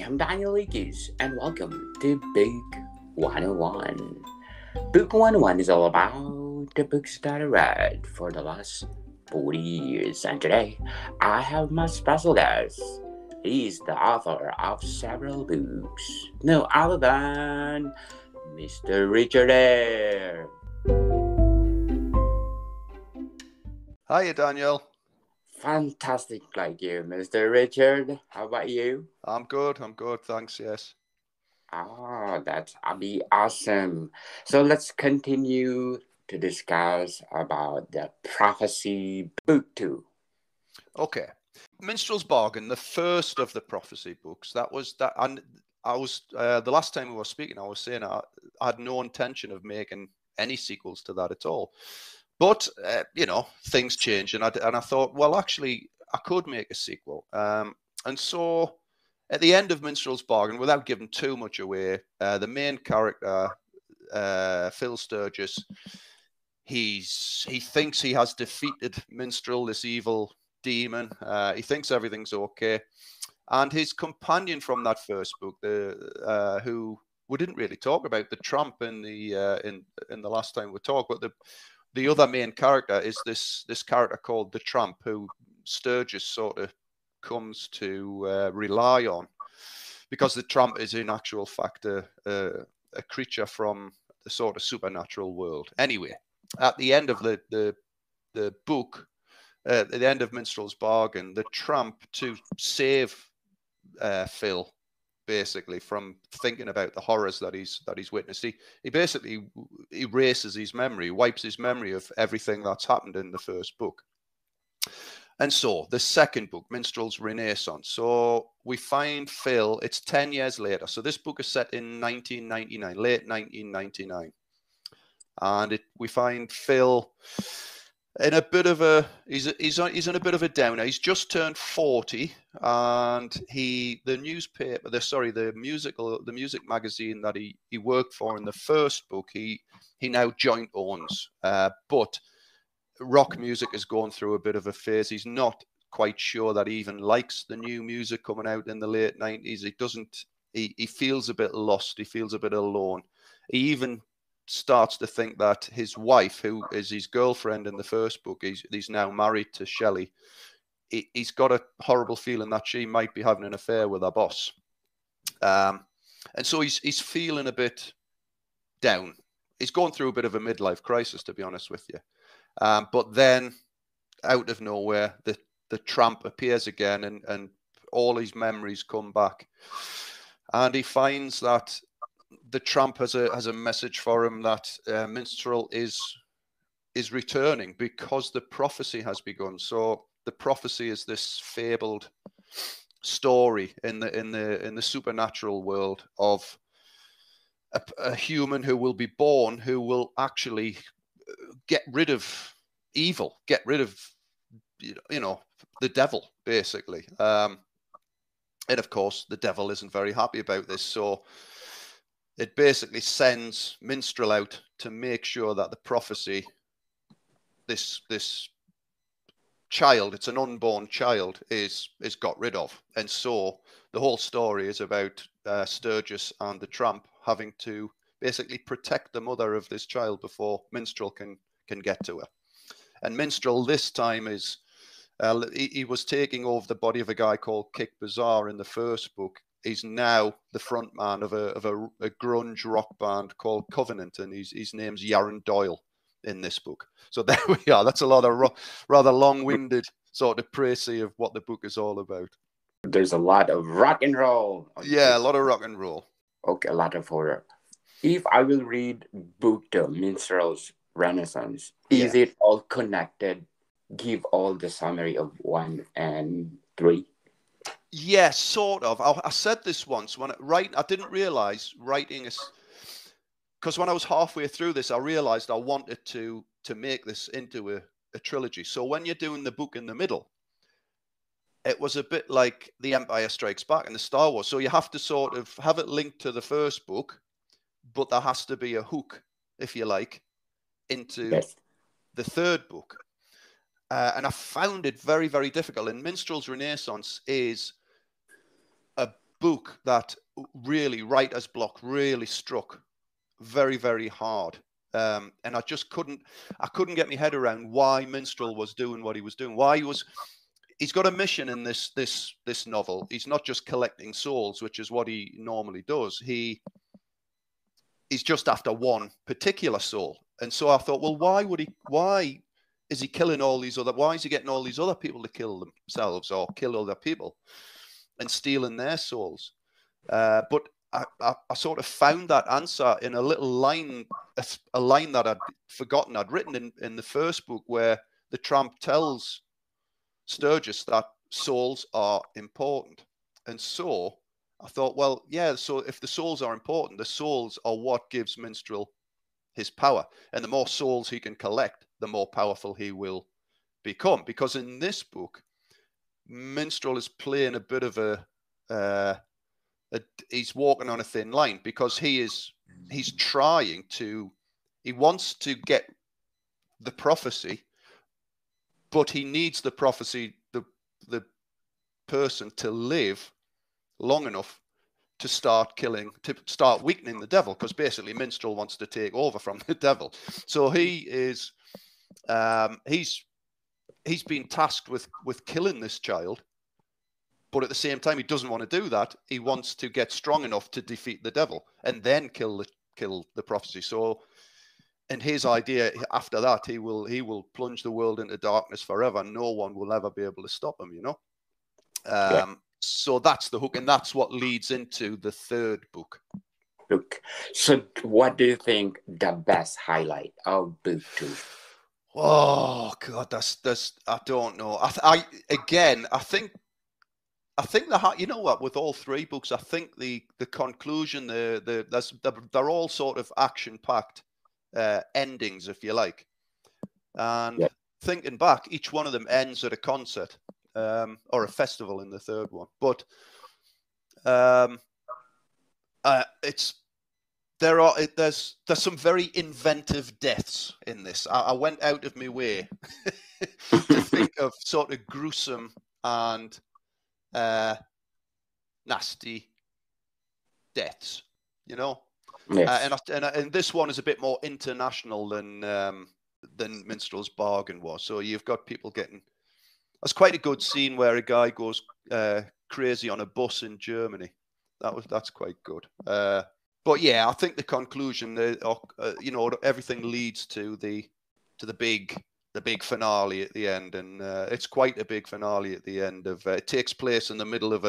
am Daniel Lakis, and welcome to Book 101. Book 101 is all about the books that I read for the last 40 years, and today I have my special guest. He is the author of several books, no other than Mr. Richard Ayre. Hiya, Daniel. Fantastic like you, Mr. Richard. How about you? I'm good. Thanks. Yes. That'd be awesome. So let's continue to discuss about the prophecy book 2. Okay. Minstrel's Bargain, the first of the prophecy books. That was that, and I was the last time we were speaking. I was saying I had no intention of making any sequels to that at all. But things changed, and I thought, well, actually, I could make a sequel. And so, at the end of Minstrel's Bargain, without giving too much away, the main character, Phil Sturgis, he thinks he has defeated Minstrel, this evil demon. He thinks everything's okay, and his companion from that first book, who we didn't really talk about, the tramp in the last time we talked, but the other main character is this character called the Tramp, who Sturgis sort of comes to rely on, because the Tramp is in actual fact a creature from the sort of supernatural world. Anyway, at the end of the book, at the end of Minstrel's Bargain, the Tramp, to save Phil, basically, from thinking about the horrors that he's witnessed, he basically erases his memory, wipes his memory of everything that's happened in the first book. And so the second book, Minstrel's Renaissance. So we find Phil, it's 10 years later. So this book is set in 1999, late 1999. And we find Phil in a bit of a he's in a bit of a downer. He's just turned 40, and the music magazine that he worked for in the first book, he now joint owns. But rock music is going through a bit of a phase. He's not quite sure that he even likes the new music coming out in the late 90s. He feels a bit lost. He feels a bit alone. He even starts to think that his wife, who is his girlfriend in the first book, he's now married to Shelley. He's got a horrible feeling that she might be having an affair with her boss. And so he's feeling a bit down. He's going through a bit of a midlife crisis, to be honest with you. But then, out of nowhere, the Tramp appears again, and all his memories come back. And he finds that the Tramp has a message for him that Minstrel is returning, because the prophecy has begun. So the prophecy is this fabled story in the supernatural world of a human who will be born, who will actually get rid of evil, get rid of the devil, basically. And of course, the devil isn't very happy about this, so it basically sends Minstrel out to make sure that the prophecy, this child, it's an unborn child, is got rid of. And so the whole story is about Sturgis and the Tramp having to basically protect the mother of this child before Minstrel can get to her. And Minstrel this time is he was taking over the body of a guy called Kick Bazaar in the first book. He's now the front man of a grunge rock band called Covenant, and his name's Yaron Doyle in this book. So there we are. That's a lot of rather long-winded sort of précis of what the book is all about. There's a lot of rock and roll. Yeah, a lot of rock and roll. Okay, a lot of horror. If I will read book 2, Minstrel's Renaissance, is it all connected? Give all the summary of 1 and 3. Yes, sort of. I said this once I didn't realize writing is, because when I was halfway through this, I realized I wanted to make this into a trilogy. So when you're doing the book in the middle, it was a bit like The Empire Strikes Back and the Star Wars. So you have to sort of have it linked to the first book, but there has to be a hook, if you like, into the third book. And I found it very, very difficult. And Minstrel's Renaissance is a book that really, writer's block, really struck very, very hard. And I just couldn't get my head around why Minstrel was doing what he was doing. He's got a mission in this novel. He's not just collecting souls, which is what he normally does. He's just after one particular soul. And so I thought, well, why is he killing all these other, why is he getting all these other people to kill themselves or kill other people and stealing their souls? But I sort of found that answer in a little line, a line that I'd forgotten I'd written in the first book, where the tramp tells Sturgis that souls are important. And so I thought, well, yeah, so if the souls are important, the souls are what gives Minstrel his power. And the more souls he can collect, the more powerful he will become. Because in this book, Minstrel is playing a bit of he's walking on a thin line, because he's trying to, he wants to get the prophecy, but he needs the prophecy, the person to live long enough to start weakening the devil, because basically Minstrel wants to take over from the devil. So he is, he's been tasked with killing this child, but at the same time, he doesn't want to do that. He wants to get strong enough to defeat the devil and then kill the prophecy. So, and his idea after that, he will plunge the world into darkness forever. No one will ever be able to stop him, you know? So that's the hook, and that's what leads into the third book. Look, so what do you think the best highlight of book 2? Oh God, that's I don't know. I think you know what, with all three books, I think the conclusion, they're all sort of action packed endings, if you like. And thinking back, each one of them ends at a concert or a festival in the third one. But there's some very inventive deaths in this. I went out of my way to think of sort of gruesome and nasty deaths, you know. Yes. And this one is a bit more international than Minstrel's Bargain was. So you've got people getting. That's quite a good scene where a guy goes crazy on a bus in Germany. That's quite good. But yeah, I think the conclusion, you know, everything leads to the big finale at the end, and it's quite a big finale at the end of. It takes place in the middle of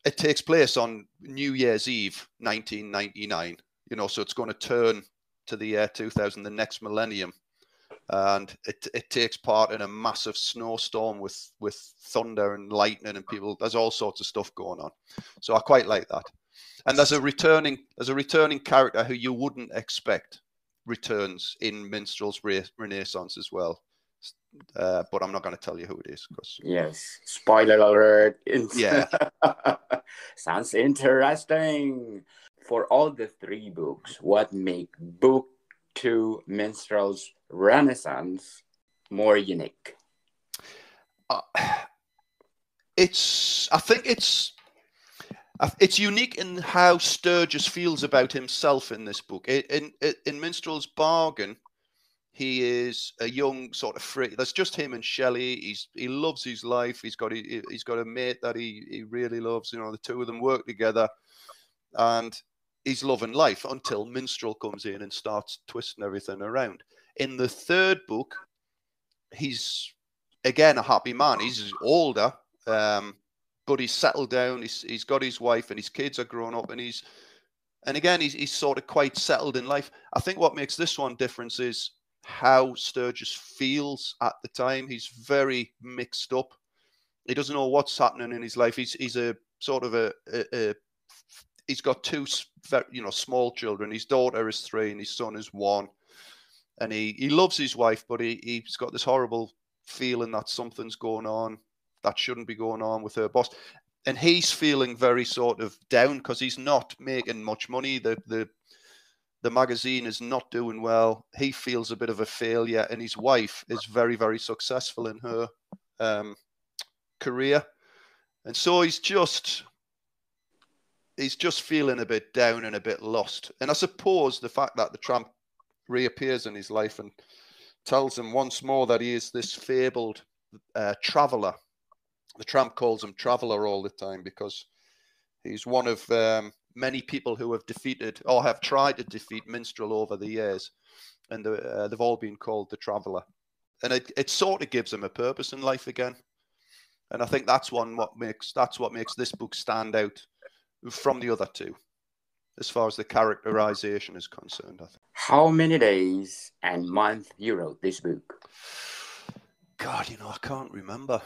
It takes place on New Year's Eve, 1999. You know, so it's going to turn to the year 2000, the next millennium, and it takes part in a massive snowstorm with thunder and lightning and people. There's all sorts of stuff going on. So I quite like that. And there's a returning character who you wouldn't expect returns in Minstrel's Renaissance as well. But I'm not going to tell you who it is. Yes, spoiler alert. Yeah. Sounds interesting. For all the three books, what make book 2 Minstrel's Renaissance more unique? I think it's unique in how Sturgis feels about himself in this book. In Minstrel's Bargain, he is a young sort of free. There's just him and Shelley. He loves his life. He's got a mate that he really loves. You know, the two of them work together, and he's loving life until Minstrel comes in and starts twisting everything around. In the third book, he's again a happy man. He's older, but he's settled down. He's got his wife and his kids are grown up, and he's sort of quite settled in life. I think what makes this one different is how Sturgis feels at the time. He's very mixed up. He doesn't know what's happening in his life. He's a sort of he's got two, you know, small children. His daughter is 3 and his son is 1. And he loves his wife, but he's got this horrible feeling that something's going on that shouldn't be going on with her boss. And he's feeling very sort of down because he's not making much money. The magazine is not doing well. He feels a bit of a failure, and his wife is very, very successful in her career. And so he's just he's just feeling a bit down and a bit lost. And I suppose the fact that the tramp reappears in his life and tells him once more that he is this fabled traveler. The tramp calls him traveler all the time because he's one of many people who have defeated or have tried to defeat Minstrel over the years, and they've all been called the traveler. And it sort of gives him a purpose in life again. And I think that's what makes this book stand out from the other two, as far as the characterization is concerned, I think. How many days and month you wrote this book? God, I can't remember.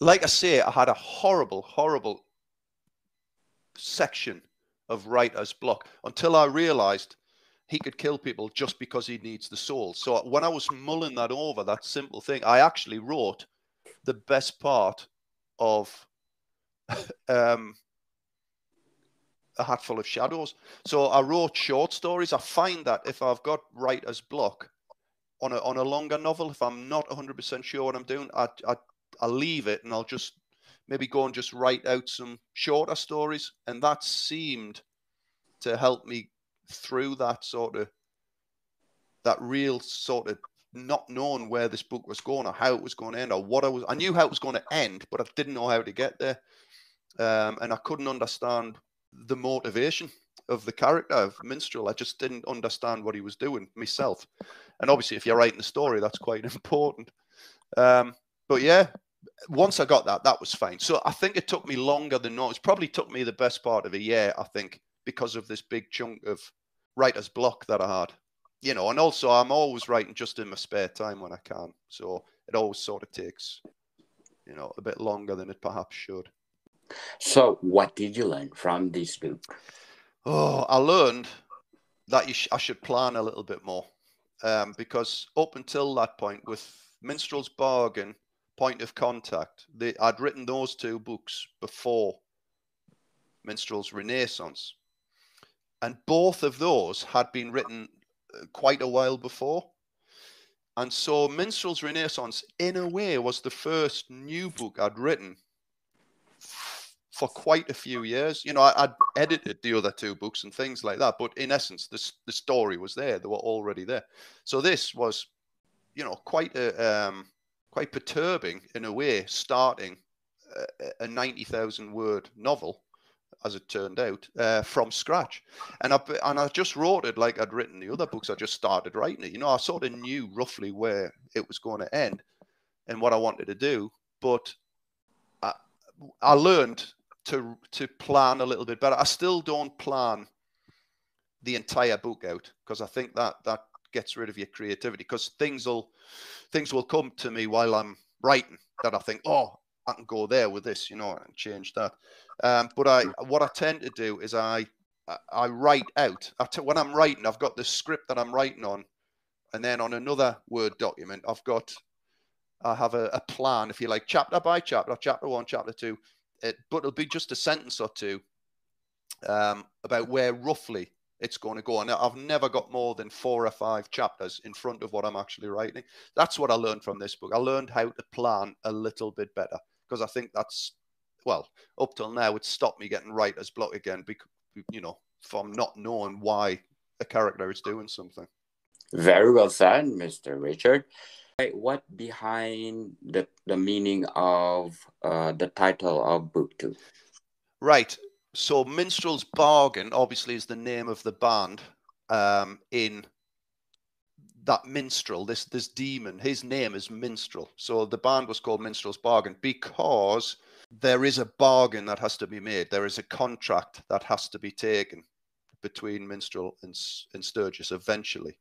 Like I say, I had a horrible, horrible section of writer's block until I realized he could kill people just because he needs the soul. So when I was mulling that over, that simple thing, I actually wrote the best part of A Hatful of Shadows. So I wrote short stories. I find that if I've got writer's block on a longer novel, if I'm not 100% sure what I'm doing, I'll leave it and I'll just maybe go and just write out some shorter stories. And that seemed to help me through that real sort of not knowing where this book was going or how it was going to end or I knew how it was going to end, but I didn't know how to get there. And I couldn't understand the motivation of the character of Minstrel. I just didn't understand what he was doing myself. And obviously, if you're writing a story, that's quite important. But yeah, once I got that was fine. So I think it took me longer than normal. It probably took me the best part of a year, I think, because of this big chunk of writer's block that I had. And also I'm always writing just in my spare time when I can. So it always sort of takes, a bit longer than it perhaps should. So what did you learn from this book? Oh, I learned that I should plan a little bit more. Because up until that point, with Minstrel's Bargain, Point of Contact, I'd written those two books before Minstrel's Renaissance. And both of those had been written quite a while before. And so Minstrel's Renaissance, in a way, was the first new book I'd written for quite a few years. I'd edited the other two books and things like that. But in essence, the story was there. They were already there. So this was, quite perturbing in a way, starting a 90,000 word novel, as it turned out, from scratch. And I just wrote it like I'd written the other books. I just started writing it. I sort of knew roughly where it was going to end and what I wanted to do. But I learned to plan a little bit better. I still don't plan the entire book out because I think that gets rid of your creativity, because things will come to me while I'm writing that I think, oh, I can go there with this, and change that. But what I tend to do is I write out. When I'm writing, I've got the script that I'm writing on, and then on another Word document, I have a plan, if you like, chapter by chapter, chapter 1, chapter 2, but it'll be just a sentence or two about where roughly it's going to go. And I've never got more than 4 or 5 chapters in front of what I'm actually writing. That's what I learned from this book. I learned how to plan a little bit better, because I think that's, well, up till now, it's stopped me getting writer's block again, because, from not knowing why a character is doing something. Very well said, Mr. Richard. What behind the meaning of the title of book 2? Right. So Minstrel's Bargain obviously is the name of the band in that Minstrel, this demon. His name is Minstrel. So the band was called Minstrel's Bargain because there is a bargain that has to be made. There is a contract that has to be taken between Minstrel and Sturgis eventually.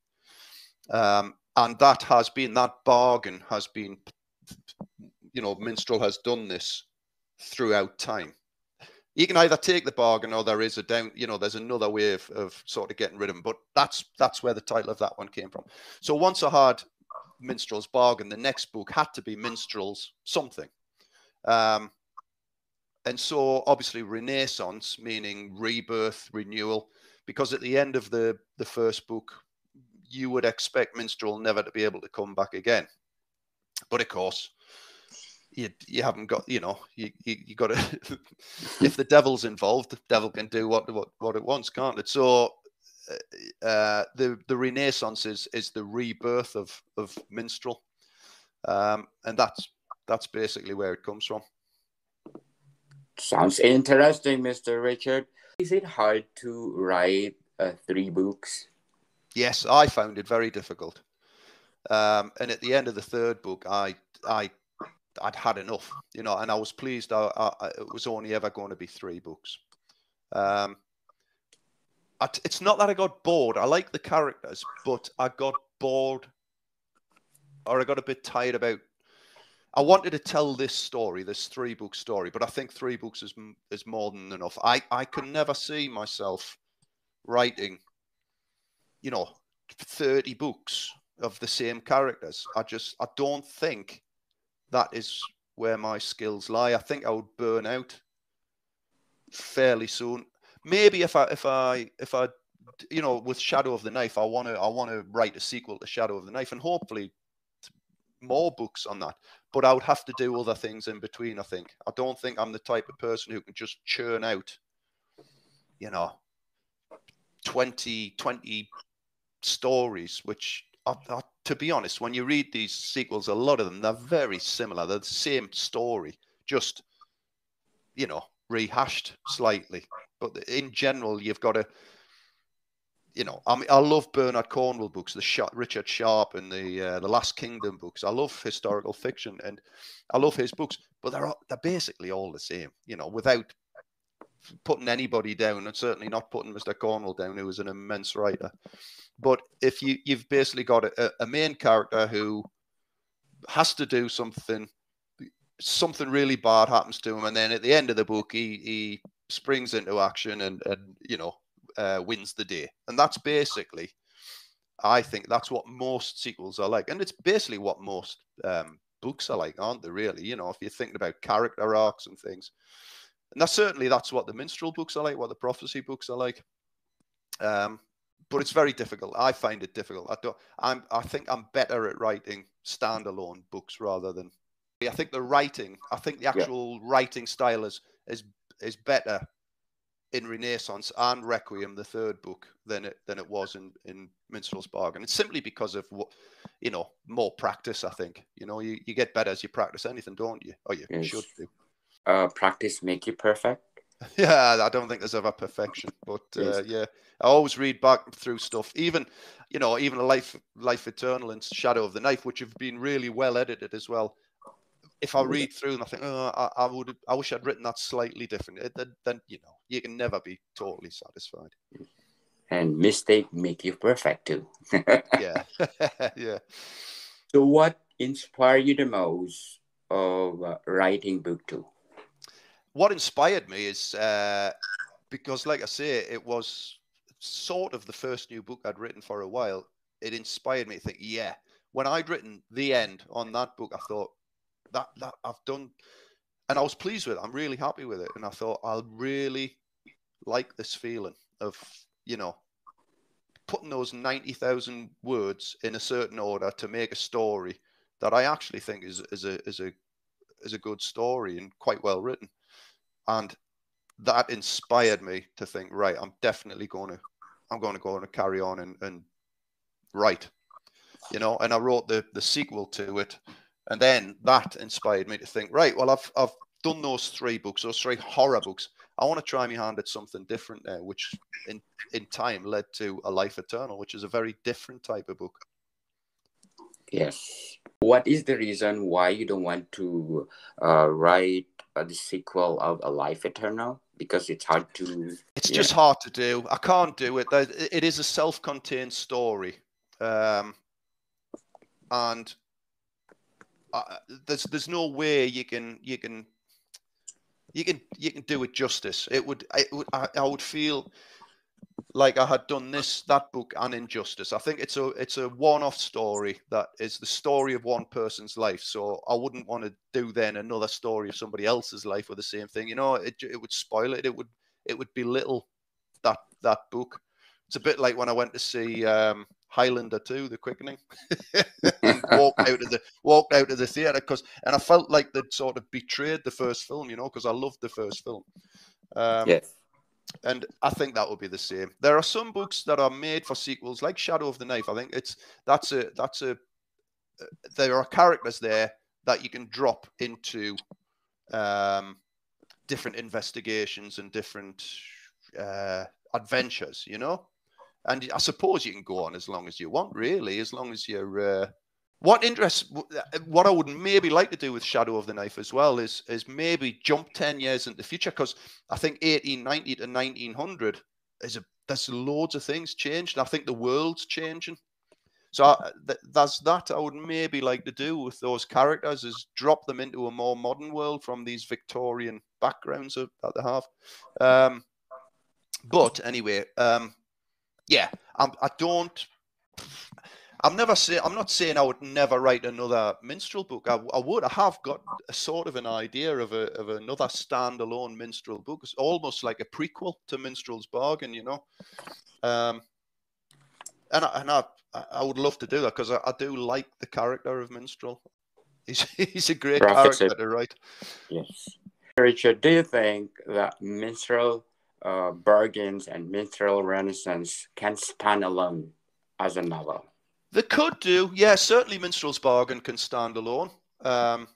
And that bargain has been, Minstrel has done this throughout time. You can either take the bargain or there is there's another way of sort of getting rid of them. But that's where the title of that one came from. So once I had Minstrel's Bargain, the next book had to be Minstrel's something. And so obviously Renaissance, meaning rebirth, renewal, because at the end of the first book, you would expect Minstrel never to be able to come back again. But of course, you haven't got, you got to. If the devil's involved, the devil can do what it wants, can't it? So the Renaissance is the rebirth of Minstrel, and that's basically where it comes from. Sounds interesting, Mr. Richard. Is it hard to write 3 books? Yes, I found it very difficult. And at the end of the 3rd book, I'd had enough, and I was pleased. It was only ever going to be 3 books. It's not that I got bored. I like the characters, but I got bored, or I got a bit tired about. I wanted to tell this story, this 3-book story, but I think 3 books is more than enough. I can never see myself writing, 30 books of the same characters. I don't think that is where my skills lie. I think I would burn out fairly soon. Maybe if I with Shadow of the Knife, I want to write a sequel to Shadow of the Knife, and hopefully more books on that. But I would have to do other things in between. I think. I don't think I'm the type of person who can just churn out, 20 stories, which are, to be honest, when you read these sequels, a lot of them, they're very similar. They're the same story, just, rehashed slightly. But in general, you've got to, I love Bernard Cornwell books, the Richard Sharp and the Last Kingdom books. I love historical fiction, and I love his books, but they're basically all the same, without putting anybody down, and certainly not putting Mr. Cornwell down, who is an immense writer. But if you've basically got a main character who has to do something really bad happens to him, and then at the end of the book, he springs into action and wins the day. And that's basically, I think that's what most sequels are like. And it's basically what most books are like, aren't they, really? If you're thinking about character arcs and things. And that's what the Minstrel books are like, what the prophecy books are like. But it's very difficult. I find it difficult. I think I'm better at writing standalone books rather than. I think the actual writing style is better in Renaissance and Requiem, the 3rd book, than it was in Minstrel's Bargain. It's simply because of what, more practice. I think you get better as you practice anything, don't you? Or you should do. Practice make you perfect. Yeah, I don't think there's ever perfection, but I always read back through stuff, even Life Eternal and Shadow of the Knife, which have been really well edited as well. If I read through them, I think, I wish I'd written that slightly different. Then you can never be totally satisfied. And mistake make you perfect too. Yeah, yeah. So, what inspired you the most of writing book 2? What inspired me is because, like I say, it was sort of the first new book I'd written for a while. It inspired me to think, when I'd written the end on that book, I thought that I've done, and I was pleased with it. I'm really happy with it, and I thought I'll really like this feeling of putting those 90,000 words in a certain order to make a story that I actually think is a good story and quite well written. And that inspired me to think, right, I'm going to go and carry on and write, and I wrote the sequel to it. And then that inspired me to think, right, well, I've done those 3 books, those 3 horror books. I want to try my hand at something different there, which in time led to A Life Eternal, which is a very different type of book. Yes. What is the reason why you don't want to write the sequel of A Life Eternal? Because it's hard to. It's just hard to do. I can't do it. It is a self-contained story, and there's no way you can do it justice. I would feel like I had done that book an injustice. I think it's a one-off story that is the story of one person's life. So I wouldn't want to do then another story of somebody else's life with the same thing. It would spoil it. It would belittle that book. It's a bit like when I went to see Highlander 2, The Quickening. walked out of the theater and I felt like they'd sort of betrayed the first film, you know, because I loved the first film. Yes. And I think that would be the same. There are some books that are made for sequels, like Shadow of the Knife. I think there are characters there that you can drop into different investigations and different adventures, you know. And I suppose you can go on as long as you want, really, as long as you're. What I would maybe like to do with Shadow of the Knife as well is maybe jump 10 years into the future, because I think 1890 to 1900 there's loads of things changed. And I think the world's changing. So that's that I would maybe like to do with those characters, is drop them into a more modern world from these Victorian backgrounds that they have. But anyway, yeah, I'm not saying I would never write another Minstrel book. I have got a sort of an idea of another standalone Minstrel book. It's almost like a prequel to Minstrel's Bargain, you know. And I would love to do that, because I do like the character of Minstrel. He's a great character to write. Yes. Richard, do you think that Minstrel Bargains and Minstrel Renaissance can stand alone as a novel? They could do, yeah. Certainly, Minstrel's Bargain can stand alone. Obviously,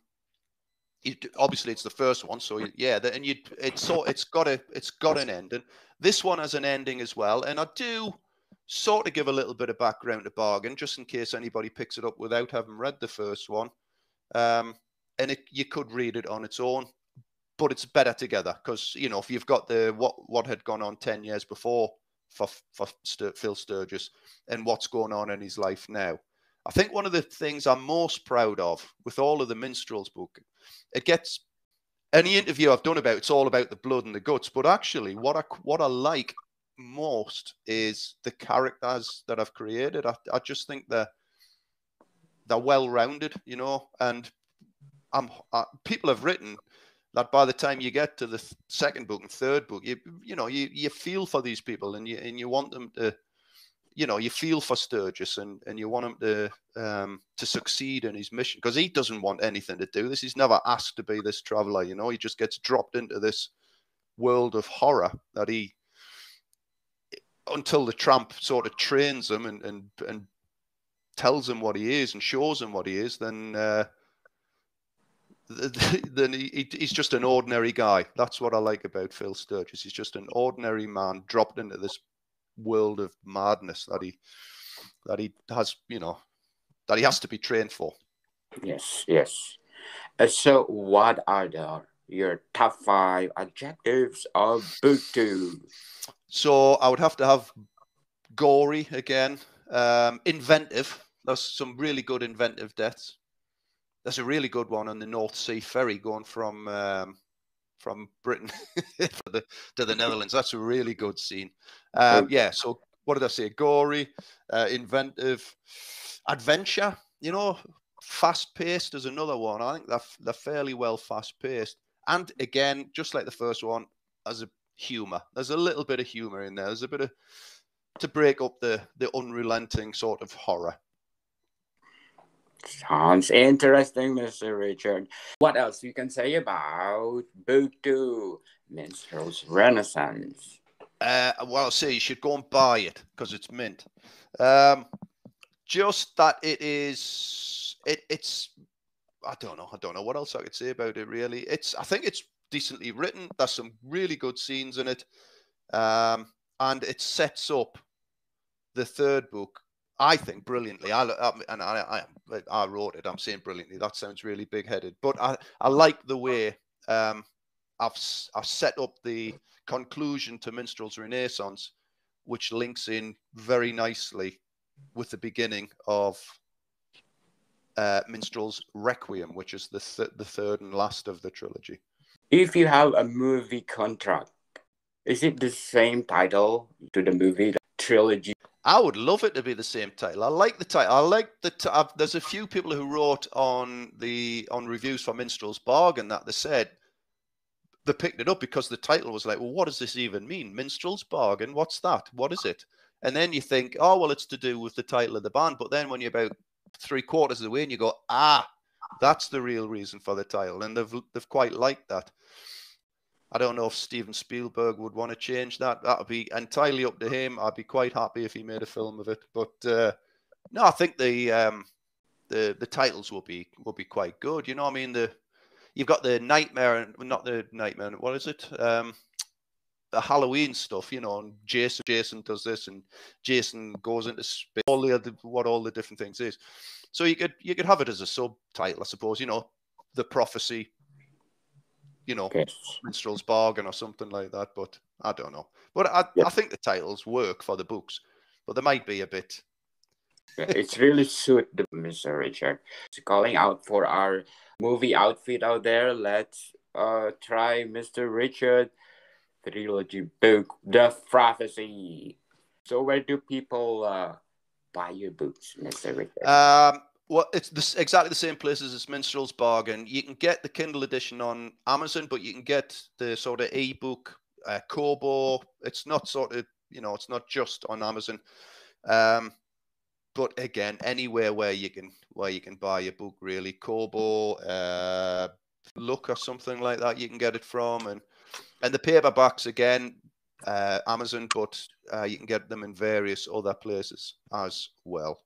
it's the first one, so yeah. And it's got an ending. This one has an ending as well, and I do sort of give a little bit of background to Bargain, just in case anybody picks it up without having read the first one. And you could read it on its own, but it's better together, because, you know, if you've got what had gone on 10 years before for Phil Sturgis and what's going on in his life now. I think one of the things I'm most proud of with all of the Minstrels book, it gets any interview I've done about, it's all about the blood and the guts, but actually what I like most is the characters that I've created. I just think they're well-rounded, you know, and people have written that by the time you get to the second book and third book, you feel for these people, and you want them to, you know, you feel for Sturgis, and you want him to succeed in his mission, because he doesn't want anything to do this. He's never asked to be this traveler, you know. He just gets dropped into this world of horror that until the tramp sort of trains him and tells him what he is and shows him what he is, then he's just an ordinary guy. That's what I like about Phil Sturgis. He's just an ordinary man dropped into this world of madness that he has, you know, that he has to be trained for. Yes. So what are your top 5 adjectives of book 2? So I would have to have gory again, inventive. There's some really good inventive deaths. There's a really good one on the North Sea ferry going from Britain to the Netherlands. That's a really good scene. Yeah. So what did I say? Gory, inventive, adventure. You know, fast-paced is another one. I think they're fairly well fast-paced. And again, just like the first one, as a humor. There's a little bit of humor in there. There's a bit of to break up the unrelenting sort of horror. Sounds interesting, Mr. Richard. What else you can say about book 2, Minstrel's Renaissance? Well, I'll say you should go and buy it, because it's mint. Just that it's I don't know what else I could say about it, really. I think it's decently written. There's some really good scenes in it, and it sets up the third book, I think, brilliantly. I wrote it. I'm saying brilliantly. That sounds really big-headed, but I like the way I've set up the conclusion to Minstrel's Renaissance, which links in very nicely with the beginning of Minstrel's Requiem, which is the third and last of the trilogy. If you have a movie contract, is it the same title to the movie, the trilogy? I would love it to be the same title. I like the title. I like there's a few people who wrote on reviews for Minstrel's Bargain that they said they picked it up because the title was like, well, what does this even mean? Minstrel's Bargain? What's that? What is it? And then you think, oh, well, it's to do with the title of the band. But then when you're about 3/4 of the way, and you go, ah, that's the real reason for the title, and they've quite liked that. I don't know if Steven Spielberg would want to change that. That would be entirely up to him. I'd be quite happy if he made a film of it. But no, I think the titles will be quite good. You know, I mean, you've got the nightmare, not the nightmare. What is it? The Halloween stuff. You know, and Jason does this, and Jason goes into space. All the different things is. So you could have it as a subtitle, I suppose. You know, the prophecy. You know, Yes. Minstrel's Bargain or something like that, but I don't know. But I think the titles work for the books, but they might be a bit. It's really suit the Mr. Richard. Calling out for our movie outfit out there. Let's try Mr. Richard Trilogy book, The Prophecy. So where do people buy your books, Mr. Richard? Well, it's exactly the same places as Minstrel's Bargain. You can get the Kindle edition on Amazon, but you can get the sort of ebook, Kobo. It's not sort of, you know, it's not just on Amazon. But again, anywhere where you can buy a book, really. Kobo, Look or something like that, you can get it from, and the paperbacks again, Amazon, but you can get them in various other places as well.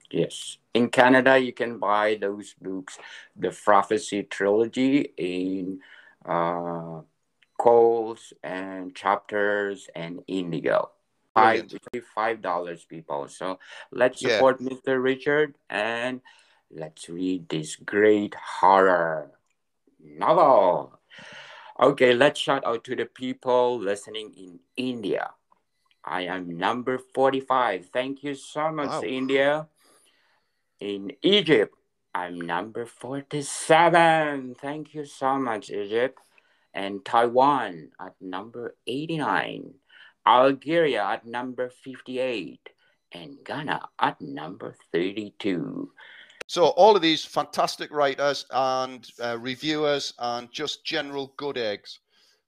Yes. In Canada, you can buy those books, the Prophecy Trilogy, in Coles and Chapters and Indigo. $5, people. So let's support Mr. Richard and let's read this great horror novel. Okay, let's shout out to the people listening in India. I am number 45. Thank you so much, Wow. India. In Egypt, I'm number 47. Thank you so much, Egypt. And Taiwan at number 89. Algeria at number 58. And Ghana at number 32. So all of these fantastic writers and reviewers and just general good eggs.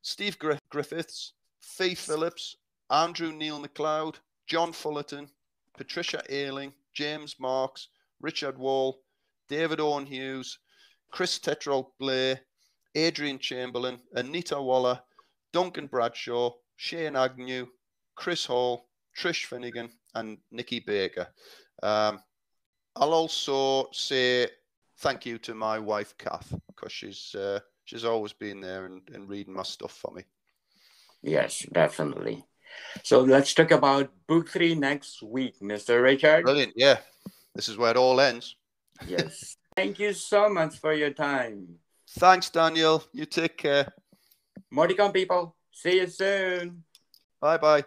Steve Griffiths, Fee Phillips, Andrew Neil MacLeod, John Fullerton, Patricia Ailing, James Marks, Richard Wall, David Owen Hughes, Chris Tetrol Blair, Adrian Chamberlain, Anita Waller, Duncan Bradshaw, Shane Agnew, Chris Hall, Trish Finnegan, and Nikki Baker. I'll also say thank you to my wife, Kath, because she's always been there and reading my stuff for me. Yes, definitely. So let's talk about book 3 next week, Mr. Richard. Brilliant, yeah. This is where it all ends. Yes. Thank you so much for your time. Thanks, Daniel. You take care. More to come, people. See you soon. Bye-bye.